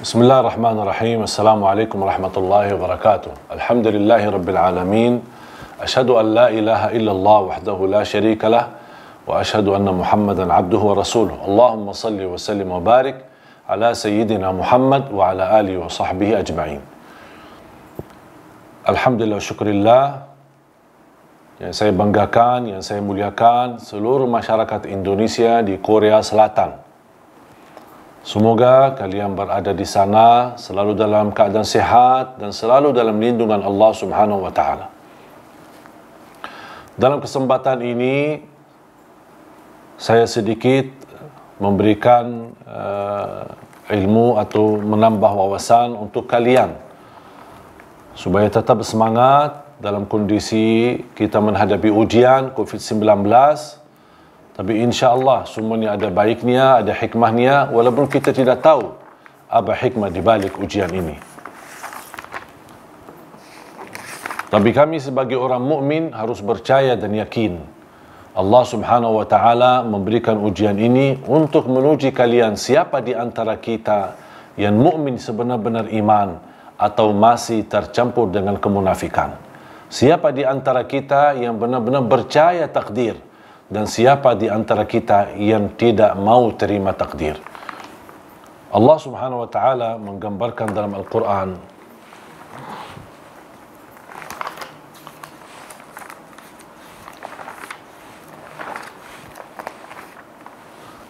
Bismillahirrahmanirrahim. Assalamualaikum warahmatullahi wabarakatuh. Alhamdulillahi rabbil alamin. Asyhadu an la ilaha illallah wahdahu la syarika lah wa asyhadu anna Muhammadan abduhu wa rasuluh. Allahumma salli wa sallim wa barik ala sayyidina Muhammad wa ala alihi wa sahbihi ajma'in. Alhamdulillah syukurillah, yang saya banggakan, yang saya muliakan seluruh masyarakat Indonesia di Korea Selatan. Semoga kalian berada di sana selalu dalam keadaan sehat dan selalu dalam lindungan Allah Subhanahu wa taala. Dalam kesempatan ini saya sedikit memberikan ilmu atau menambah wawasan untuk kalian supaya tetap semangat dalam kondisi kita menghadapi ujian COVID-19. Tapi insya-Allah semuanya ada baiknya, ada hikmahnya, walaupun kita tidak tahu apa hikmah di balik ujian ini. Tapi kami sebagai orang mukmin harus percaya dan yakin Allah Subhanahu wa taala memberikan ujian ini untuk menguji kalian siapa di antara kita yang mukmin sebenar-benar iman atau masih tercampur dengan kemunafikan. Siapa di antara kita yang benar-benar percaya takdir dan siapa di antara kita yang tidak mau terima takdir. Allah Subhanahu wa taala menggambarkan dalam Al-Quran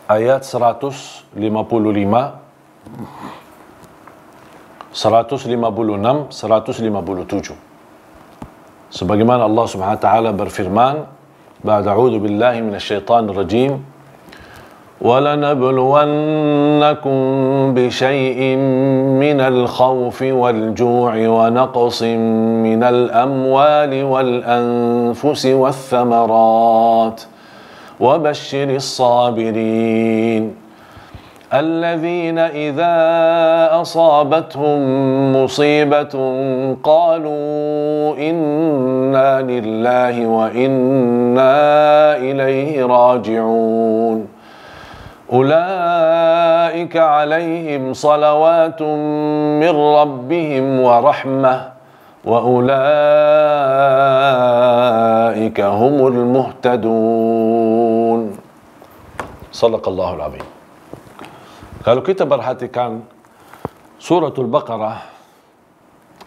ayat 155, 156, 157. Sebagaimana Allah Subhanahu wa taala berfirman, بعد أعوذ بالله من الشيطان الرجيم ولنبلونكم بشيء من الخوف والجوع ونقص من الأموال والأنفس والثمرات وبشر الصابرين الذين إذا أصابتهم مصيبة قالوا إنا لله وإنا إليه راجعون أولئك عليهم صلوات من ربهم ورحمة وأولئك هم المهتدون صدق الله العظيم. Kalau kita perhatikan Suratul Baqarah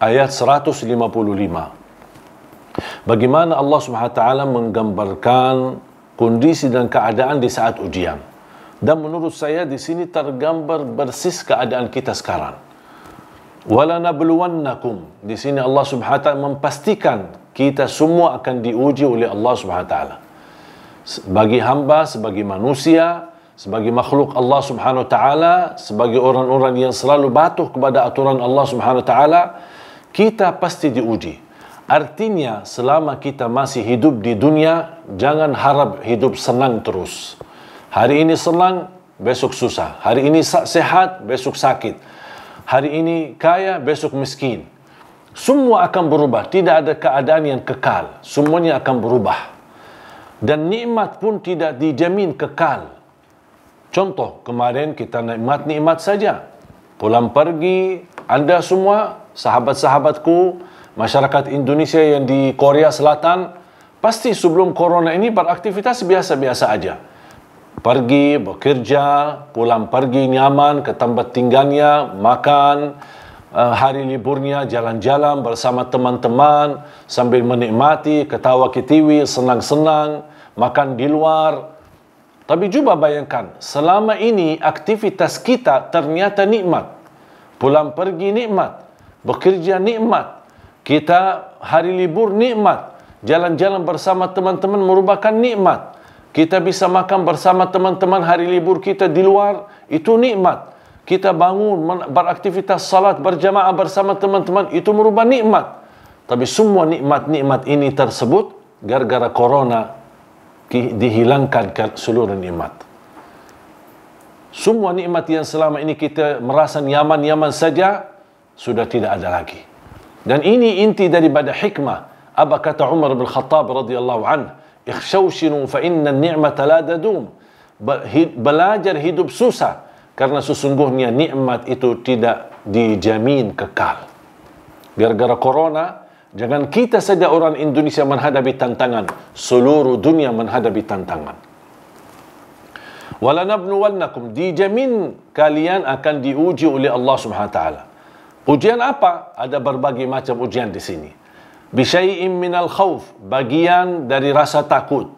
ayat 155, bagaimana Allah SWT menggambarkan kondisi dan keadaan di saat ujian. Dan menurut saya di sini tergambar persis keadaan kita sekarang. Walanabluwannakum. Di sini Allah SWT memastikan kita semua akan diuji oleh Allah SWT. Bagi hamba, sebagai manusia, sebagai makhluk Allah Subhanahu wa taala, sebagai orang-orang yang selalu patuh kepada aturan Allah Subhanahu wa taala, kita pasti diuji. Artinya selama kita masih hidup di dunia, jangan harap hidup senang terus. Hari ini senang, besok susah. Hari ini sehat, besok sakit. Hari ini kaya, besok miskin. Semua akan berubah, tidak ada keadaan yang kekal. Semuanya akan berubah. Dan nikmat pun tidak dijamin kekal. Contoh, kemarin kita nikmat saja. Pulang pergi, anda semua, sahabat-sahabatku, masyarakat Indonesia yang di Korea Selatan, pasti sebelum corona ini beraktivitas biasa-biasa aja. Pergi, bekerja, pulang pergi nyaman ke tempat tinggalnya, makan, hari liburnya jalan-jalan bersama teman-teman, sambil menikmati, ketawa ketiwi, senang-senang, makan di luar. Tapi coba bayangkan, selama ini aktivitas kita ternyata nikmat. Pulang pergi nikmat, bekerja nikmat, kita hari libur nikmat, jalan-jalan bersama teman-teman merupakan nikmat. Kita bisa makan bersama teman-teman hari libur kita di luar, itu nikmat. Kita bangun, beraktivitas salat berjamaah bersama teman-teman, itu merupakan nikmat. Tapi semua nikmat-nikmat ini tersebut gara-gara corona dihilangkan seluruh nikmat. Semua nikmat yang selama ini kita merasa nyaman-nyaman saja sudah tidak ada lagi. Dan ini inti daripada hikmah. Apa kata Umar bin Khattab radhiyallahu anhu, "Ikhshawshinu fa inna an-ni'mata la tadum." Belajar hidup susah karena sesungguhnya nikmat itu tidak dijamin kekal. Gara-gara corona, jangan kita saja orang Indonesia menghadapi tantangan, seluruh dunia menghadapi tantangan. Walanabluwannakum, dijamin kalian akan diuji oleh Allah Subhanahu wa taala. Ujian apa? Ada berbagai macam ujian di sini. Bisyai'in minal khauf, bagian dari rasa takut.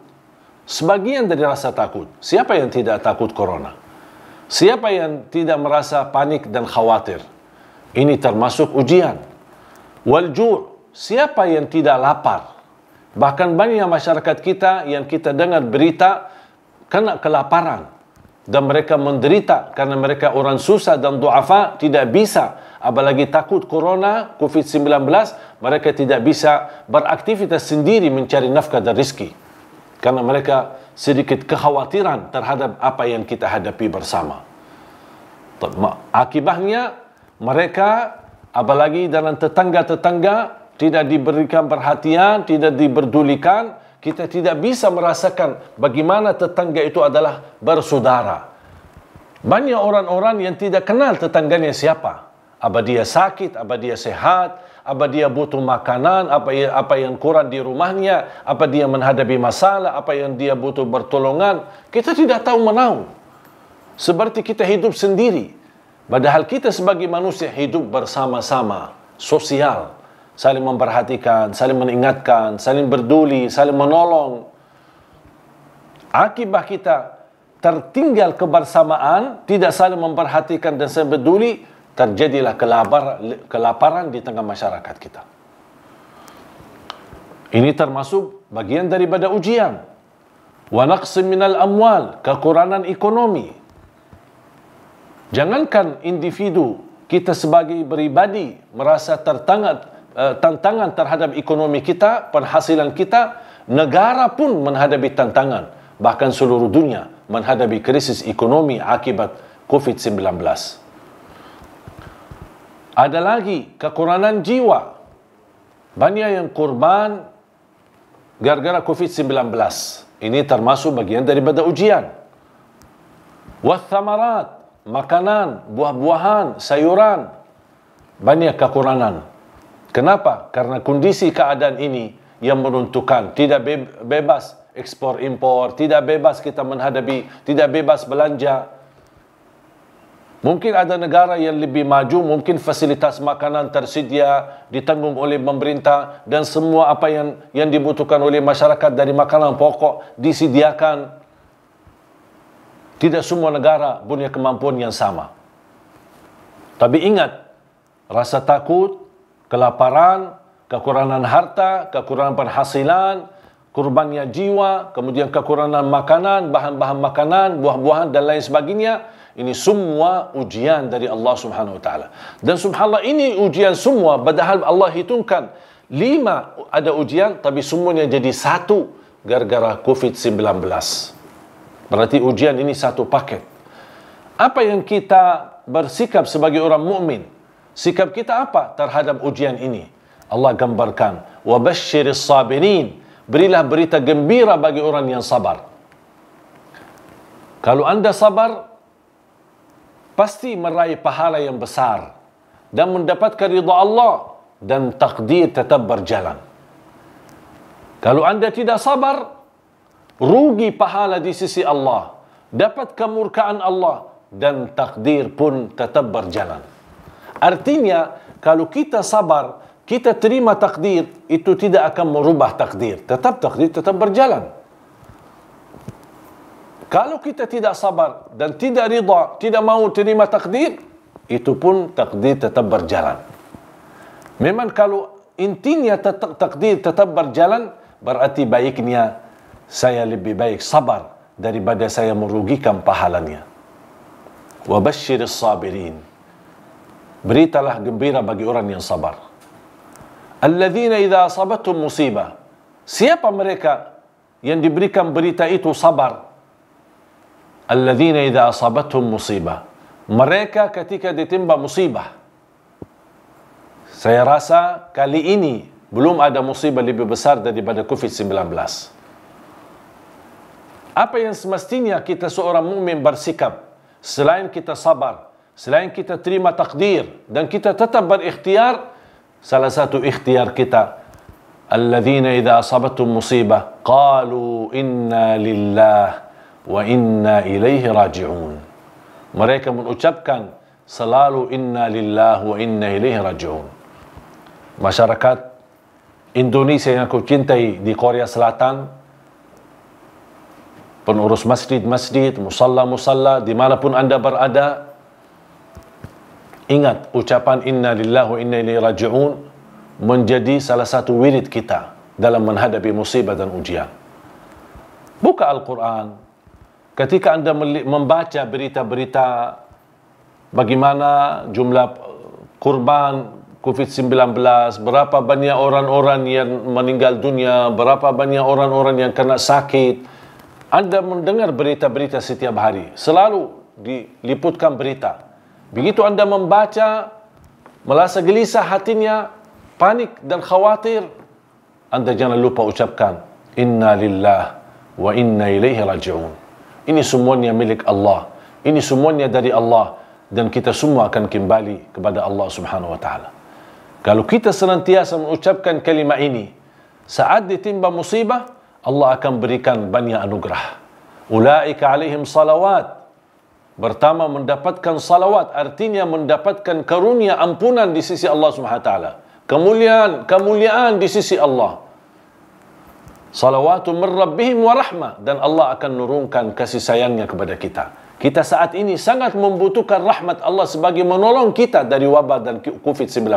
Sebagian dari rasa takut. Siapa yang tidak takut corona? Siapa yang tidak merasa panik dan khawatir? Ini termasuk ujian. Wal ju', siapa yang tidak lapar? Bahkan banyak masyarakat kita yang kita dengar berita kena kelaparan dan mereka menderita karena mereka orang susah dan du'afa, tidak bisa, apalagi takut corona, COVID-19, mereka tidak bisa beraktivitas sendiri mencari nafkah dan rezeki karena mereka sedikit kekhawatiran terhadap apa yang kita hadapi bersama. Akibatnya mereka, apalagi dalam tetangga-tetangga, tidak diberikan perhatian, tidak diberdulikan. Kita tidak bisa merasakan bagaimana tetangga itu adalah bersaudara. Banyak orang-orang yang tidak kenal tetangganya siapa. Apa dia sakit, apa dia sehat, apa dia butuh makanan, apa yang kurang di rumahnya, apa dia menghadapi masalah, apa yang dia butuh pertolongan. Kita tidak tahu menahu. Seperti kita hidup sendiri. Padahal kita sebagai manusia hidup bersama-sama, sosial, saling memperhatikan, saling mengingatkan, saling peduli, saling menolong. Akibat kita tertinggal kebersamaan, tidak saling memperhatikan dan saling peduli, terjadilah kelaparan di tengah masyarakat kita. Ini termasuk bagian daripada ujian. Wa naqsim minal amwal, kekurangan ekonomi. Jangankan individu, kita sebagai pribadi merasa tantangan terhadap ekonomi kita, penghasilan kita, negara pun menghadapi tantangan, bahkan seluruh dunia menghadapi krisis ekonomi akibat COVID-19. Ada lagi kekurangan jiwa. Banyak yang korban gara-gara COVID-19. Ini termasuk bagian daripada ujian. Wathamarat, makanan, buah-buahan, sayuran, banyak kekurangan. Kenapa? Karena kondisi keadaan ini yang menentukan. Tidak bebas ekspor impor, tidak bebas kita menghadapi, tidak bebas belanja. Mungkin ada negara yang lebih maju, mungkin fasilitas makanan tersedia, ditanggung oleh pemerintah, dan semua apa yang dibutuhkan oleh masyarakat dari makanan pokok disediakan. Tidak semua negara punya kemampuan yang sama. Tapi ingat, rasa takut, kelaparan, kekurangan harta, kekurangan penghasilan, korbannya jiwa, kemudian kekurangan makanan, bahan-bahan makanan, buah-buahan dan lain sebagainya, ini semua ujian dari Allah Subhanahu wa taala. Dan subhanallah, ini ujian semua, padahal Allah hitungkan 5 ada ujian, tapi semuanya jadi 1 gara-gara COVID-19. Berarti ujian ini satu paket. Apa yang kita bersikap sebagai orang mukmin? Sikap kita apa terhadap ujian ini? Allah gambarkan, wa basyiris sabirin, berilah berita gembira bagi orang yang sabar. Kalau anda sabar, pasti meraih pahala yang besar dan mendapatkan ridha Allah, dan takdir tetap berjalan. Kalau anda tidak sabar, rugi pahala di sisi Allah, dapat kemurkaan Allah, dan takdir pun tetap berjalan. Artinya, kalau kita sabar, kita terima takdir, itu tidak akan merubah takdir. Takdir tetap berjalan. Kalau kita tidak sabar dan tidak ridha, tidak mau terima takdir, itu pun takdir tetap berjalan. Memang kalau intinya takdir tetap berjalan, berarti baiknya saya lebih baik sabar daripada saya merugikan pahalanya. Wa basyiris sabirin, beritalah gembira bagi orang yang sabar. Alladzina idza asabathum musibah, siapa mereka yang diberikan berita itu sabar? Alladzina idza asabathum musibah, mereka ketika ditimpa musibah. Saya rasa kali ini belum ada musibah lebih besar daripada COVID-19. Apa yang semestinya kita seorang mukmin bersikap selain kita sabar, selain kita terima takdir dan kita tetap berikhtiar, salah satu ikhtiar kita, alladzina idza asabatum musibah qalu inna lillah wa inna ilaihi raji'un. Mereka mengucapkan selalu inna lillah wa inna ilaihi raji'un. Masyarakat Indonesia yang aku cintai di Korea Selatan, pengurus masjid-masjid, musalla-musalla, dimanapun anda berada, ingat ucapan inna lillahi wa inna ilaihi raji'un menjadi salah satu wirid kita dalam menghadapi musibah dan ujian. Buka Al-Quran. Ketika anda membaca berita-berita bagaimana jumlah kurban COVID-19, berapa banyak orang-orang yang meninggal dunia, berapa banyak orang-orang yang kena sakit, anda mendengar berita-berita setiap hari, selalu diliputkan berita. Begitu anda membaca, merasa gelisah hatinya, panik dan khawatir, anda jangan lupa ucapkan inna lillah wa inna ilaihi raji'un. Ini semuanya milik Allah, ini semuanya dari Allah, dan kita semua akan kembali kepada Allah Subhanahu wa taala. Kalau kita senantiasa mengucapkan kalimat ini saat ditimpa musibah, Allah akan berikan banyak anugerah. Ulaika alaihim salawat. Pertama, mendapatkan salawat, artinya mendapatkan karunia ampunan di sisi Allah Subhanahu wa taala. Kemuliaan di sisi Allah. Salawatu min rabbihim wa rahmah, dan Allah akan nurunkan kasih sayangnya kepada kita. Kita saat ini sangat membutuhkan rahmat Allah sebagai menolong kita dari wabah dan COVID-19.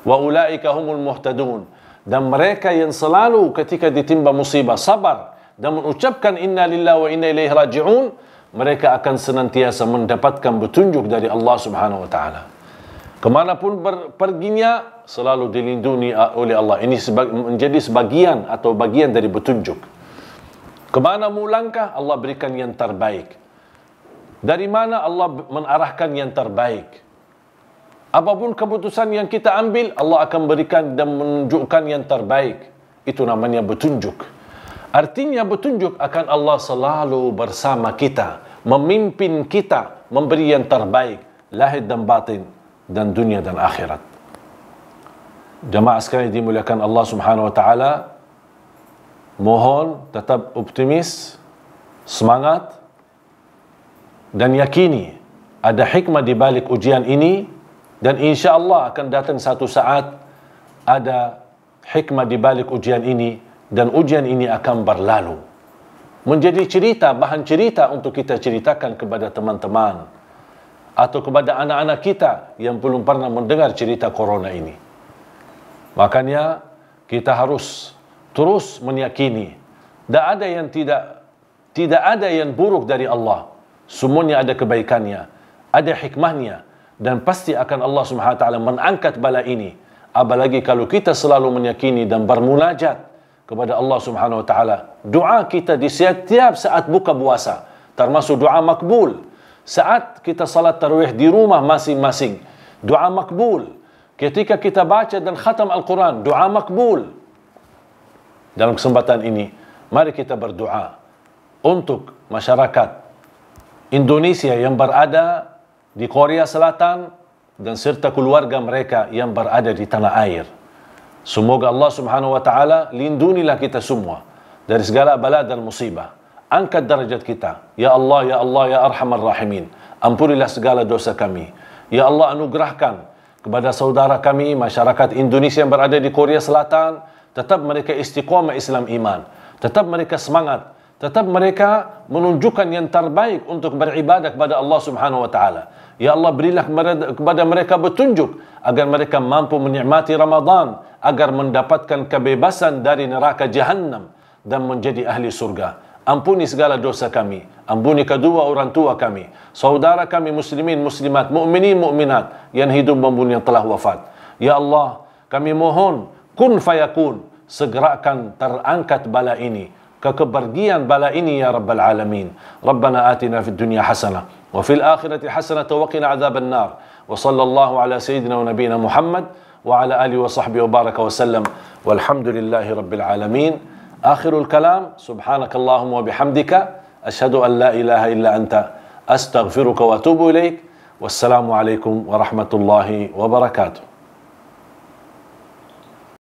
Wa ulaika humul muhtadun. Dan mereka yang selalu ketika ditimpa musibah sabar dan mengucapkan inna lillahi wa inna ilaihi raji'un, mereka akan senantiasa mendapatkan petunjuk dari Allah Subhanahu wa taala. Kemanapun perginya selalu dilindungi oleh Allah. Ini menjadi sebagian atau bagian dari petunjuk. Kemana mau langkah, Allah berikan yang terbaik. Dari mana Allah menarahkan yang terbaik. Apapun keputusan yang kita ambil, Allah akan berikan dan menunjukkan yang terbaik. Itu namanya petunjuk. Artinya petunjuk akan Allah selalu bersama kita, memimpin kita, memberi yang terbaik, lahir dan batin, dan dunia dan akhirat. Jemaah sekalian dimuliakan Allah Subhanahu wa taala, mohon tetap optimis, semangat, dan yakini ada hikmah di balik ujian ini, dan insya Allah akan datang satu saat ada hikmah di balik ujian ini, dan ujian ini akan berlalu. Menjadi cerita, bahan cerita untuk kita ceritakan kepada teman-teman atau kepada anak-anak kita yang belum pernah mendengar cerita corona ini. Makanya kita harus terus meyakini tidak ada yang tidak ada yang buruk dari Allah. Semuanya ada kebaikannya, ada hikmahnya, dan pasti akan Allah Subhanahu wa taala mengangkat bala ini. Apalagi kalau kita selalu meyakini dan bermunajat kepada Allah Subhanahu wa taala. Doa kita di setiap saat buka puasa, termasuk doa makbul. Saat kita salat tarawih di rumah masing-masing, doa makbul. Ketika kita baca dan khatam Al-Quran, doa makbul. Dalam kesempatan ini, mari kita berdoa untuk masyarakat Indonesia yang berada di Korea Selatan dan serta keluarga mereka yang berada di tanah air. Semoga Allah Subhanahu wa taala lindungilah kita semua dari segala bala dan musibah. Angkat derajat kita. Ya Allah, ya Allah, ya Arhamar Rahimin. Ampunilah segala dosa kami. Ya Allah, anugerahkan kepada saudara kami, masyarakat Indonesia yang berada di Korea Selatan, tetap mereka istiqamah Islam iman. Tetap mereka semangat. Tetap mereka menunjukkan yang terbaik untuk beribadah kepada Allah Subhanahu wa taala. Ya Allah, berilah kepada mereka petunjuk agar mereka mampu menikmati Ramadan, agar mendapatkan kebebasan dari neraka Jahannam dan menjadi ahli surga. Ampuni segala dosa kami, ampuni kedua orang tua kami, saudara kami muslimin muslimat, mukminin mukminat yang hidup maupun yang telah wafat. Ya Allah, kami mohon kun fayakun, segerakan terangkat bala ini, kekepergian bala ini ya Rabbal Alamin. Rabbana atina fid dunya hasanah wa fil akhirati hasanah wa qina adzaban nar. Wa sallallahu ala sayyidina wa nabiyina Muhammad wa ala alihi wa sahbihi wa baraka wa sallam. Walhamdulillahi rabbil alamin. آخر الكلام سبحانك اللهم وبحمدك أشهد أن لا إله إلا أنت Astaghfiruka wa atubu ilaik. Wassalamualaikum warahmatullahi wabarakatuh.